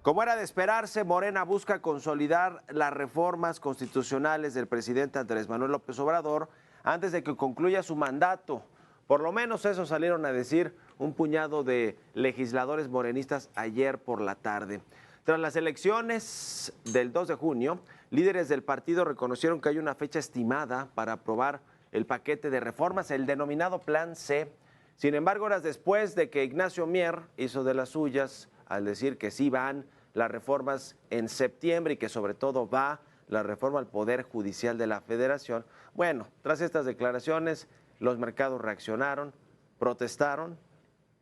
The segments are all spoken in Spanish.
Como era de esperarse, Morena busca consolidar las reformas constitucionales del presidente Andrés Manuel López Obrador antes de que concluya su mandato. Por lo menos eso salieron a decir un puñado de legisladores morenistas ayer por la tarde. Tras las elecciones del 2 de junio, líderes del partido reconocieron que hay una fecha estimada para aprobar el paquete de reformas, el denominado Plan C. Sin embargo, horas después de que Ignacio Mier hizo de las suyas al decir que sí van las reformas en septiembre y que sobre todo va la reforma al Poder Judicial de la Federación, bueno, tras estas declaraciones, los mercados reaccionaron, protestaron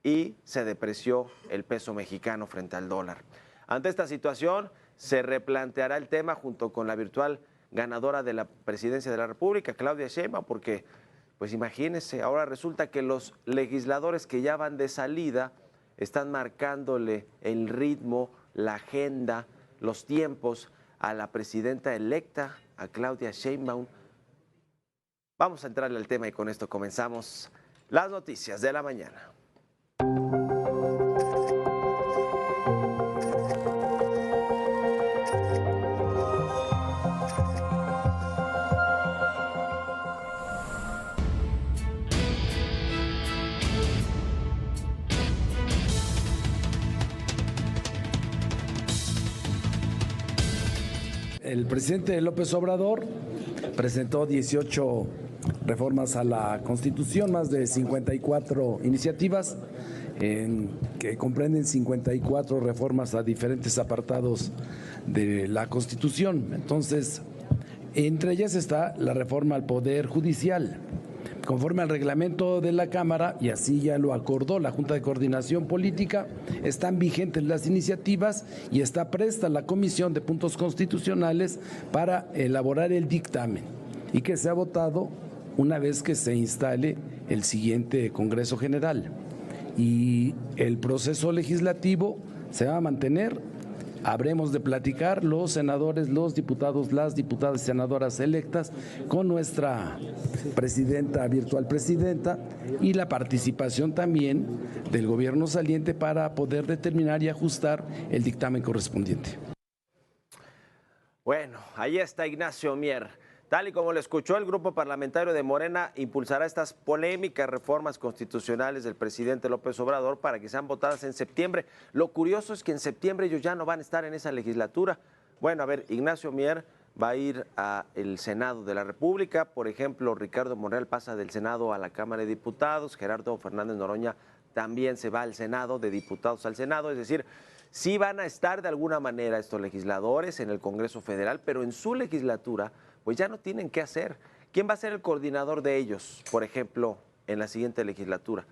y se depreció el peso mexicano frente al dólar. Ante esta situación, se replanteará el tema junto con la virtual ganadora de la presidencia de la República, Claudia Sheinbaum, porque, pues imagínense, ahora resulta que los legisladores que ya van de salida están marcándole el ritmo, la agenda, los tiempos a la presidenta electa, a Claudia Sheinbaum. Vamos a entrarle al tema y con esto comenzamos las noticias de la mañana. El presidente López Obrador presentó 18 reformas a la Constitución, más de 54 iniciativas que comprenden 54 reformas a diferentes apartados de la Constitución. Entonces, entre ellas está la reforma al Poder Judicial. Conforme al reglamento de la Cámara, y así ya lo acordó la Junta de Coordinación Política, están vigentes las iniciativas y está presta la Comisión de Puntos Constitucionales para elaborar el dictamen y que sea votado una vez que se instale el siguiente Congreso General. Y el proceso legislativo se va a mantener. Habremos de platicar los senadores, los diputados, las diputadas y senadoras electas con nuestra presidenta, virtual presidenta, y la participación también del gobierno saliente para poder determinar y ajustar el dictamen correspondiente. Bueno, ahí está Ignacio Mier. Tal y como lo escuchó, el grupo parlamentario de Morena impulsará estas polémicas reformas constitucionales del presidente López Obrador para que sean votadas en septiembre. Lo curioso es que en septiembre ellos ya no van a estar en esa legislatura. Bueno, a ver, Ignacio Mier va a ir al Senado de la República. Por ejemplo, Ricardo Monreal pasa del Senado a la Cámara de Diputados. Gerardo Fernández Noroña también se va al Senado, de diputados al Senado. Es decir, sí van a estar de alguna manera estos legisladores en el Congreso Federal, pero en su legislatura pues ya no tienen qué hacer. ¿Quién va a ser el coordinador de ellos, por ejemplo, en la siguiente legislatura?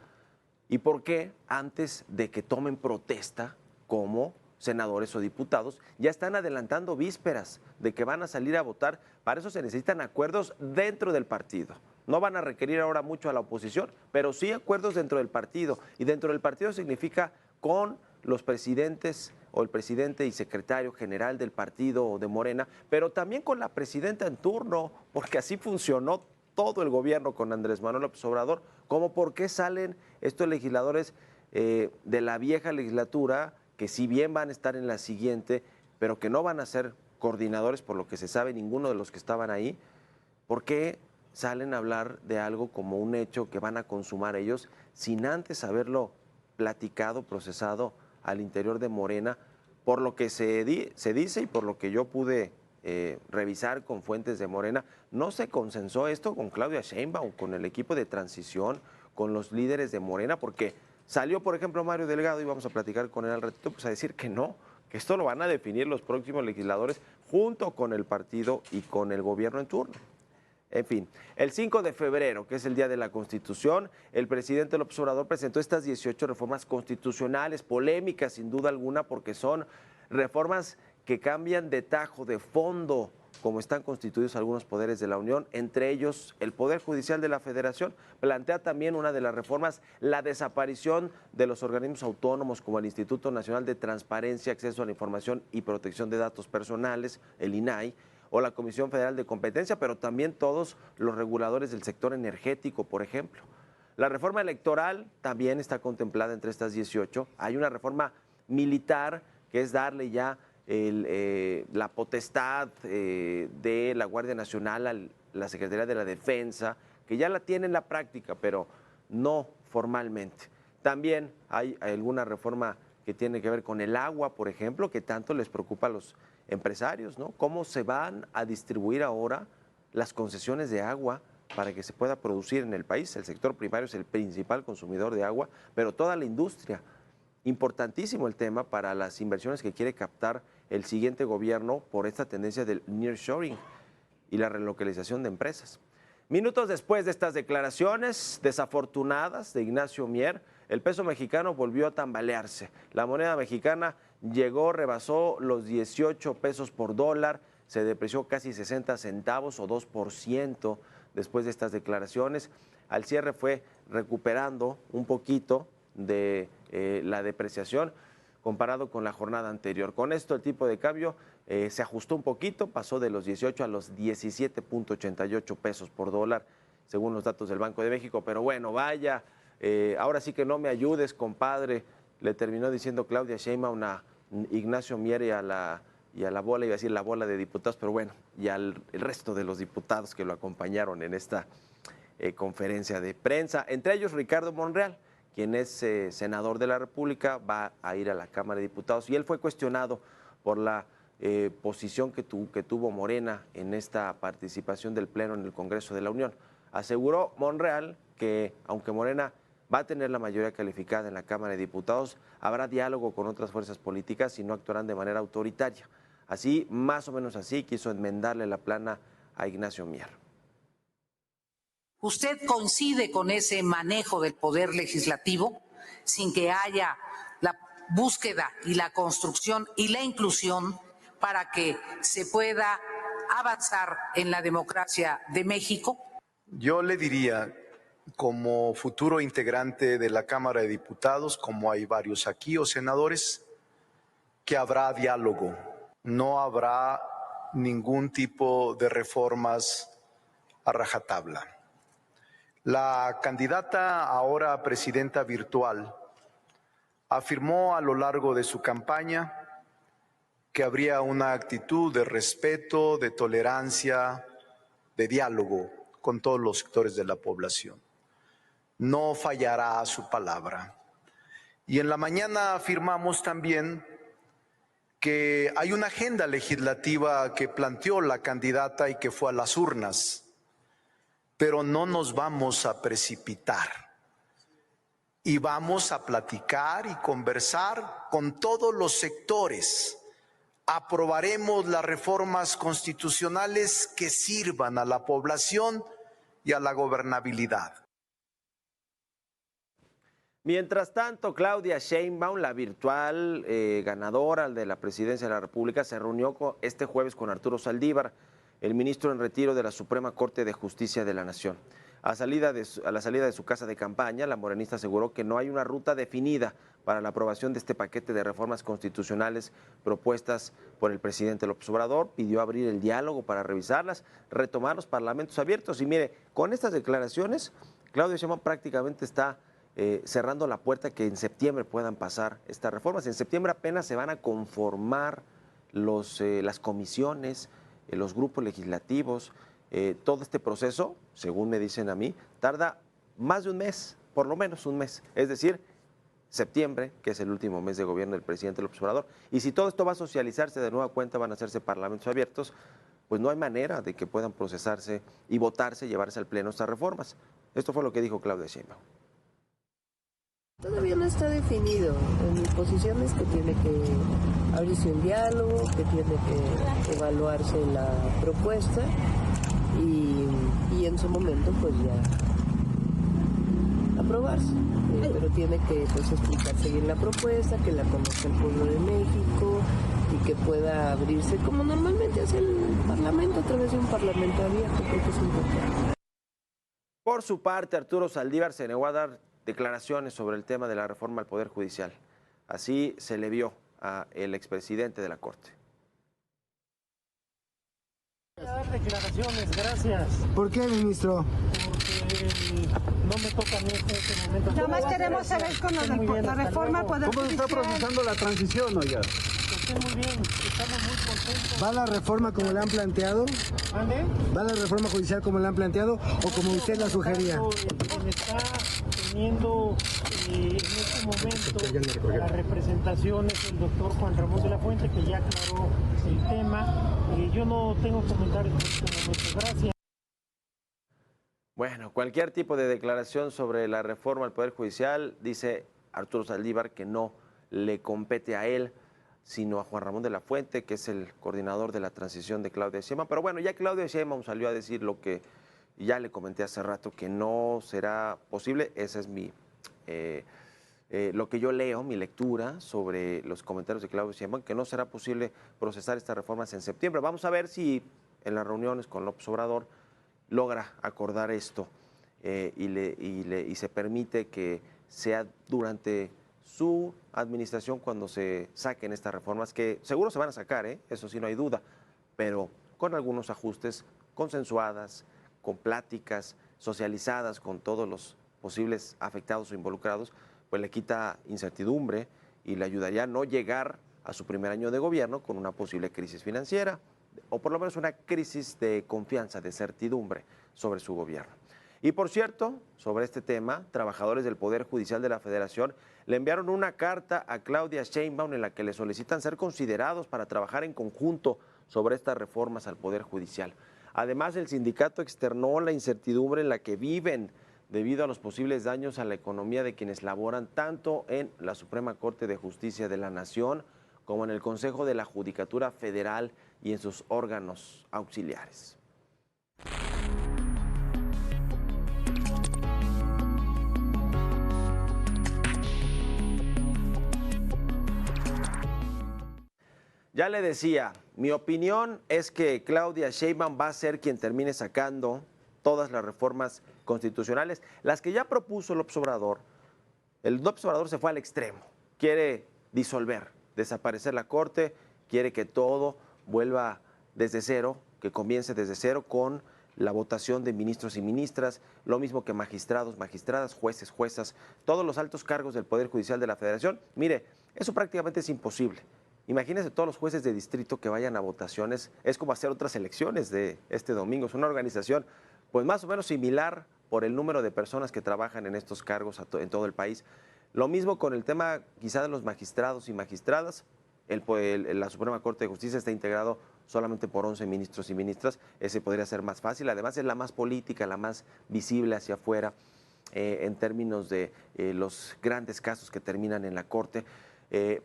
¿Y por qué antes de que tomen protesta como senadores o diputados, ya están adelantando vísperas de que van a salir a votar? Para eso se necesitan acuerdos dentro del partido. No van a requerir ahora mucho a la oposición, pero sí acuerdos dentro del partido. Y dentro del partido significa con los presidentes o el presidente y secretario general del partido de Morena, pero también con la presidenta en turno, porque así funcionó todo el gobierno con Andrés Manuel López Obrador. ¿Cómo por qué salen estos legisladores de la vieja legislatura, que si bien van a estar en la siguiente, pero que no van a ser coordinadores, por lo que se sabe, ninguno de los que estaban ahí? ¿Por qué salen a hablar de algo como un hecho que van a consumar ellos sin antes haberlo platicado, procesado al interior de Morena? Por lo que se dice y por lo que yo pude revisar con fuentes de Morena, no se consensó esto con Claudia Sheinbaum, con el equipo de transición, con los líderes de Morena, porque salió, por ejemplo, Mario Delgado, y vamos a platicar con él al ratito, pues a decir que no, que esto lo van a definir los próximos legisladores junto con el partido y con el gobierno en turno. En fin, el 5 de febrero, que es el Día de la Constitución, el presidente López Obrador presentó estas 18 reformas constitucionales, polémicas sin duda alguna, porque son reformas que cambian de tajo, de fondo, como están constituidos algunos poderes de la Unión, entre ellos el Poder Judicial de la Federación. Plantea también una de las reformas, la desaparición de los organismos autónomos como el Instituto Nacional de Transparencia, Acceso a la Información y Protección de Datos Personales, el INAI, o la Comisión Federal de Competencia, pero también todos los reguladores del sector energético, por ejemplo. La reforma electoral también está contemplada entre estas 18. Hay una reforma militar que es darle ya la potestad de la Guardia Nacional a la Secretaría de la Defensa, que ya la tiene en la práctica, pero no formalmente. También hay alguna reforma que tiene que ver con el agua, por ejemplo, que tanto les preocupa a los empresarios, ¿no? ¿Cómo se van a distribuir ahora las concesiones de agua para que se pueda producir en el país? El sector primario es el principal consumidor de agua, pero toda la industria. Importantísimo el tema para las inversiones que quiere captar el siguiente gobierno por esta tendencia del nearshoring y la relocalización de empresas. Minutos después de estas declaraciones desafortunadas de Ignacio Mier, el peso mexicano volvió a tambalearse. La moneda mexicana rebasó los 18 pesos por dólar, se depreció casi 60 centavos o 2% después de estas declaraciones. Al cierre fue recuperando un poquito de la depreciación comparado con la jornada anterior. Con esto el tipo de cambio se ajustó un poquito, pasó de los 18 a los 17.88 pesos por dólar, según los datos del Banco de México. Pero bueno, vaya, ahora sí que no me ayudes, compadre, le terminó diciendo Claudia Sheinbaum a Ignacio Mier y a la bola, iba a decir la bola de diputados, pero bueno, y al resto de los diputados que lo acompañaron en esta conferencia de prensa, entre ellos Ricardo Monreal, quien es senador de la República, va a ir a la Cámara de Diputados y él fue cuestionado por la posición que tuvo Morena en esta participación del Pleno en el Congreso de la Unión. Aseguró Monreal que aunque Morena va a tener la mayoría calificada en la Cámara de Diputados, habrá diálogo con otras fuerzas políticas y no actuarán de manera autoritaria. Así, más o menos así, quiso enmendarle la plana a Ignacio Mier. ¿Usted coincide con ese manejo del poder legislativo sin que haya la búsqueda y la construcción y la inclusión para que se pueda avanzar en la democracia de México? Yo le diría, como futuro integrante de la Cámara de Diputados, como hay varios aquí o senadores, que habrá diálogo, no habrá ningún tipo de reformas a rajatabla. La candidata, ahora presidenta virtual, afirmó a lo largo de su campaña que habría una actitud de respeto, de tolerancia, de diálogo con todos los sectores de la población. No fallará a su palabra. Y en la mañana afirmamos también que hay una agenda legislativa que planteó la candidata y que fue a las urnas, pero no nos vamos a precipitar y vamos a platicar y conversar con todos los sectores. Aprobaremos las reformas constitucionales que sirvan a la población y a la gobernabilidad. Mientras tanto, Claudia Sheinbaum, la virtual ganadora de la presidencia de la República, se reunió este jueves con Arturo Saldívar, el ministro en retiro de la Suprema Corte de Justicia de la Nación. A la salida de su casa de campaña, la morenista aseguró que no hay una ruta definida para la aprobación de este paquete de reformas constitucionales propuestas por el presidente López Obrador. Pidió abrir el diálogo para revisarlas, retomar los parlamentos abiertos. Y mire, con estas declaraciones, Claudia Sheinbaum prácticamente está cerrando la puerta que en septiembre puedan pasar estas reformas. En septiembre apenas se van a conformar las comisiones, los grupos legislativos. Todo este proceso, según me dicen a mí, tarda más de un mes, por lo menos un mes. Es decir, septiembre, que es el último mes de gobierno del presidente López Obrador. Y si todo esto va a socializarse de nueva cuenta, van a hacerse parlamentos abiertos, pues no hay manera de que puedan procesarse y votarse, llevarse al pleno estas reformas. Esto fue lo que dijo Claudia Sheinbaum. Todavía no está definido. Mi posición es que tiene que abrirse un diálogo, que tiene que evaluarse la propuesta y en su momento pues ya aprobarse. Pero tiene que pues explicarse bien la propuesta, que la conozca el pueblo de México y que pueda abrirse como normalmente hace el Parlamento a través de un Parlamento abierto, creo que es importante. Por su parte, Arturo Saldívar se negó a dar declaraciones sobre el tema de la reforma al Poder Judicial. Así se le vio al expresidente de la Corte. Dar declaraciones, gracias. ¿Por qué, ministro? Porque no me toca a mí en este momento. Nada más queremos saber con la reforma Poder ¿Cómo se está Judicial. procesando la transición, oiga? estén muy bien, estamos muy contentos. ¿Va la reforma como la han planteado? ¿Mande? ¿Va la reforma judicial como la han planteado o como usted la sugería? Quien está teniendo en este momento la representación es el doctor Juan Ramón de la Fuente, que ya aclaró el tema. Yo no tengo comentarios en este momento. Gracias. Bueno, cualquier tipo de declaración sobre la reforma al Poder Judicial, dice Arturo Saldívar, que no le compete a él, sino a Juan Ramón de la Fuente, que es el coordinador de la transición de Claudia Sheinbaum. Pero bueno, ya Claudia Sheinbaum salió a decir lo que ya le comenté hace rato, que no será posible. Esa es lo que yo leo, mi lectura sobre los comentarios de Claudia Sheinbaum, que no será posible procesar estas reformas en septiembre. Vamos a ver si en las reuniones con López Obrador logra acordar esto y se permite que sea durante su administración cuando se saquen estas reformas, que seguro se van a sacar, eso sí no hay duda, pero con algunos ajustes consensuadas, con pláticas socializadas con todos los posibles afectados o involucrados, pues le quita incertidumbre y le ayudaría a no llegar a su primer año de gobierno con una posible crisis financiera, o por lo menos una crisis de confianza, de certidumbre sobre su gobierno. Y por cierto, sobre este tema, trabajadores del Poder Judicial de la Federación le enviaron una carta a Claudia Sheinbaum en la que le solicitan ser considerados para trabajar en conjunto sobre estas reformas al Poder Judicial. Además, el sindicato externó la incertidumbre en la que viven debido a los posibles daños a la economía de quienes laboran tanto en la Suprema Corte de Justicia de la Nación como en el Consejo de la Judicatura Federal y en sus órganos auxiliares. Ya le decía, mi opinión es que Claudia Sheinbaum va a ser quien termine sacando todas las reformas constitucionales, las que ya propuso López Obrador. El López Obrador se fue al extremo, quiere disolver, desaparecer la Corte, quiere que todo vuelva desde cero, que comience desde cero con la votación de ministros y ministras, lo mismo que magistrados, magistradas, jueces, juezas, todos los altos cargos del Poder Judicial de la Federación. Mire, eso prácticamente es imposible. Imagínense todos los jueces de distrito que vayan a votaciones, es como hacer otras elecciones de este domingo, es una organización pues más o menos similar por el número de personas que trabajan en estos cargos en todo el país. Lo mismo con el tema quizá de los magistrados y magistradas. La Suprema Corte de Justicia está integrado solamente por 11 ministros y ministras, ese podría ser más fácil, además es la más política, la más visible hacia afuera en términos de los grandes casos que terminan en la Corte,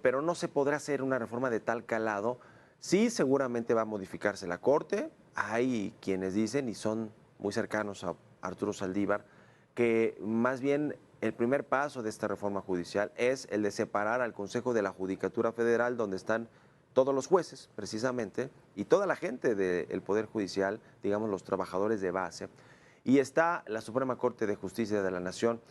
pero no se podrá hacer una reforma de tal calado. Sí, seguramente va a modificarse la Corte, hay quienes dicen, y son muy cercanos a Arturo Saldívar, que más bien el primer paso de esta reforma judicial es el de separar al Consejo de la Judicatura Federal, donde están todos los jueces, precisamente, y toda la gente del Poder Judicial, digamos los trabajadores de base, y está la Suprema Corte de Justicia de la Nación,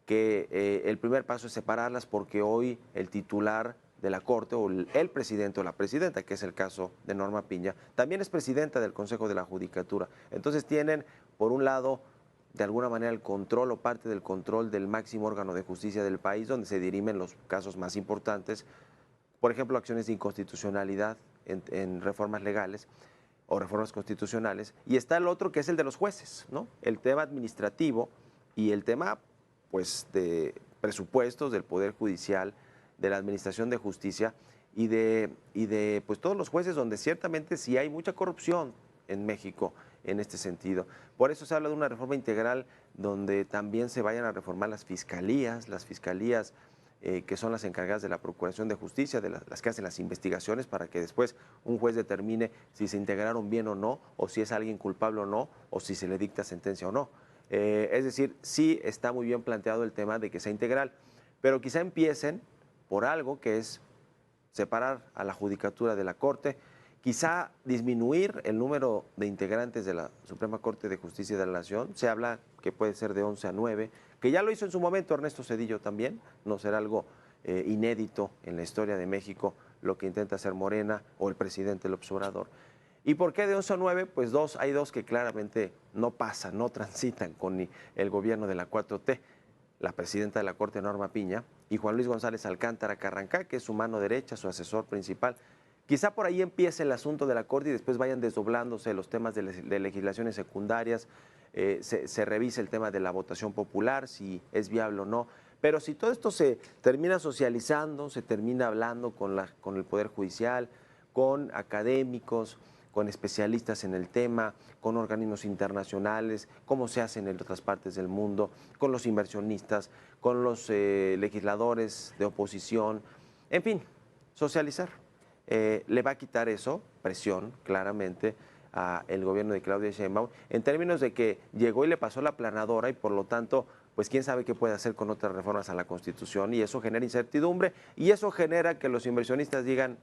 que el primer paso es separarlas porque hoy el titular de la Corte, o el presidente o la presidenta, que es el caso de Norma Piña, también es presidenta del Consejo de la Judicatura. Entonces tienen, por un lado, de alguna manera el control o parte del control del máximo órgano de justicia del país, donde se dirimen los casos más importantes, por ejemplo, acciones de inconstitucionalidad en reformas legales o reformas constitucionales, y está el otro que es el de los jueces, ¿no? El tema administrativo y el tema pues de presupuestos del Poder Judicial, de la Administración de Justicia y de pues todos los jueces, donde ciertamente sí hay mucha corrupción en México en este sentido. Por eso se habla de una reforma integral donde también se vayan a reformar las fiscalías que son las encargadas de la Procuración de Justicia, de las que hacen las investigaciones para que después un juez determine si se integraron bien o no, o si es alguien culpable o no, o si se le dicta sentencia o no. Es decir, sí está muy bien planteado el tema de que sea integral, pero quizá empiecen por algo que es separar a la Judicatura de la Corte, quizá disminuir el número de integrantes de la Suprema Corte de Justicia de la Nación. Se habla que puede ser de 11 a 9, que ya lo hizo en su momento Ernesto Zedillo también, no será algo inédito en la historia de México lo que intenta hacer Morena o el presidente López Obrador. ¿Y por qué de 11 a 9? Pues hay dos que claramente no pasan, no transitan con el gobierno de la 4T, la presidenta de la Corte, Norma Piña, y Juan Luis González Alcántara Carrancá, que es su mano derecha, su asesor principal. Quizá por ahí empiece el asunto de la Corte y después vayan desdoblándose los temas de legislaciones secundarias, se revise el tema de la votación popular, si es viable o no. Pero si todo esto se termina socializando, se termina hablando con el Poder Judicial, con académicos, con especialistas en el tema, con organismos internacionales, como se hace en otras partes del mundo, con los inversionistas, con los legisladores de oposición, en fin, socializar. Le va a quitar eso, presión, claramente, al gobierno de Claudia Sheinbaum, en términos de que llegó y le pasó la aplanadora y por lo tanto, pues quién sabe qué puede hacer con otras reformas a la Constitución, y eso genera incertidumbre y eso genera que los inversionistas digan,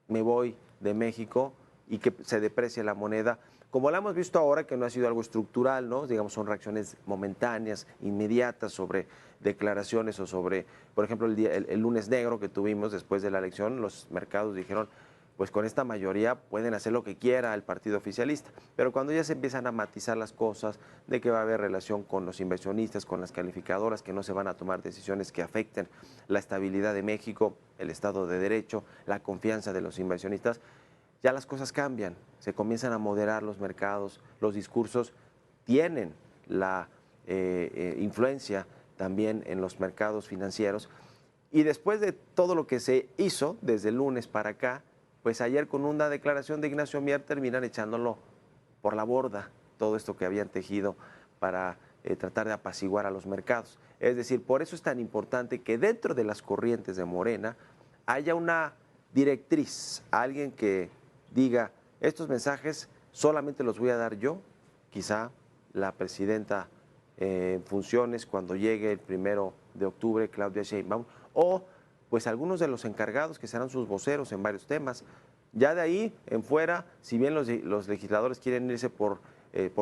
me voy de México, y que se deprecie la moneda, como la hemos visto ahora, que no ha sido algo estructural, ¿no? Digamos, son reacciones momentáneas, inmediatas sobre declaraciones o sobre, por ejemplo, el lunes negro que tuvimos después de la elección, los mercados dijeron, pues con esta mayoría pueden hacer lo que quiera el partido oficialista, pero cuando ya se empiezan a matizar las cosas, de que va a haber relación con los inversionistas, con las calificadoras, que no se van a tomar decisiones que afecten la estabilidad de México, el Estado de Derecho, la confianza de los inversionistas, ya las cosas cambian, se comienzan a moderar los mercados, los discursos tienen la influencia también en los mercados financieros. Y después de todo lo que se hizo desde el lunes para acá, pues ayer con una declaración de Ignacio Mier terminan echándolo por la borda, todo esto que habían tejido para tratar de apaciguar a los mercados. Es decir, por eso es tan importante que dentro de las corrientes de Morena haya una directriz, alguien que diga, estos mensajes solamente los voy a dar yo, quizá la presidenta en funciones cuando llegue el 1 de octubre, Claudia Sheinbaum, o pues algunos de los encargados que serán sus voceros en varios temas. Ya de ahí en fuera, si bien los legisladores quieren irse por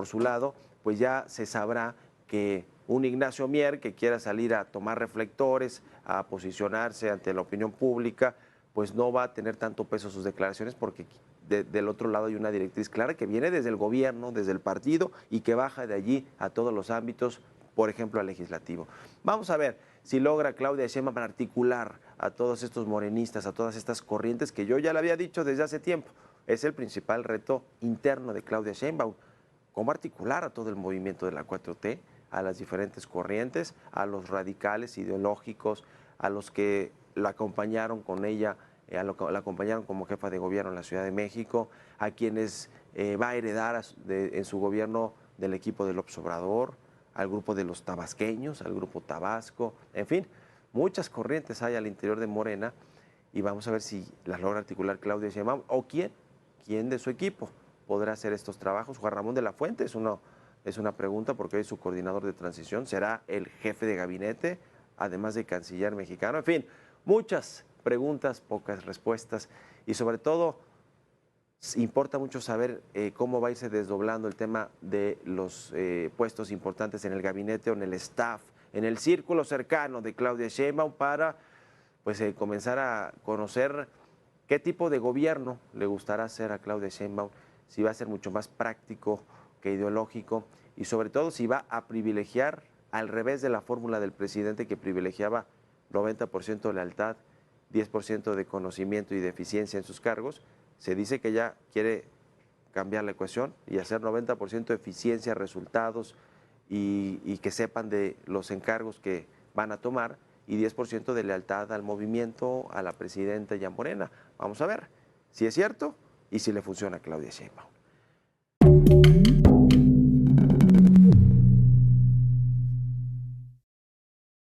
su lado, pues ya se sabrá que un Ignacio Mier que quiera salir a tomar reflectores, a posicionarse ante la opinión pública, pues no va a tener tanto peso sus declaraciones porque del otro lado hay una directriz clara que viene desde el gobierno, desde el partido y que baja de allí a todos los ámbitos, por ejemplo al legislativo. Vamos a ver si logra Claudia Sheinbaum articular a todos estos morenistas, a todas estas corrientes que yo ya le había dicho desde hace tiempo. Es el principal reto interno de Claudia Sheinbaum, cómo articular a todo el movimiento de la 4T, a las diferentes corrientes, a los radicales ideológicos, a los que la acompañaron con ella, la acompañaron como jefa de gobierno en la Ciudad de México, a quienes va a heredar en su gobierno del equipo de López Obrador, al grupo de los tabasqueños, al grupo Tabasco, en fin, muchas corrientes hay al interior de Morena y vamos a ver si las logra articular Claudia Sheinbaum o quién de su equipo podrá hacer estos trabajos. Juan Ramón de la Fuente es una pregunta porque hoy es su coordinador de transición, será el jefe de gabinete, además de canciller mexicano, en fin, muchas preguntas, pocas respuestas y sobre todo importa mucho saber cómo va a irse desdoblando el tema de los puestos importantes en el gabinete o en el staff, en el círculo cercano de Claudia Sheinbaum para pues, comenzar a conocer qué tipo de gobierno le gustará hacer a Claudia Sheinbaum, si va a ser mucho más práctico que ideológico y sobre todo si va a privilegiar al revés de la fórmula del presidente que privilegiaba 90% de lealtad, 10% de conocimiento y de eficiencia en sus cargos. Se dice que ella quiere cambiar la ecuación y hacer 90% de eficiencia, resultados y que sepan de los encargos que van a tomar y 10% de lealtad al movimiento, a la presidenta y a Morena. Vamos a ver si es cierto y si le funciona a Claudia Sheinbaum.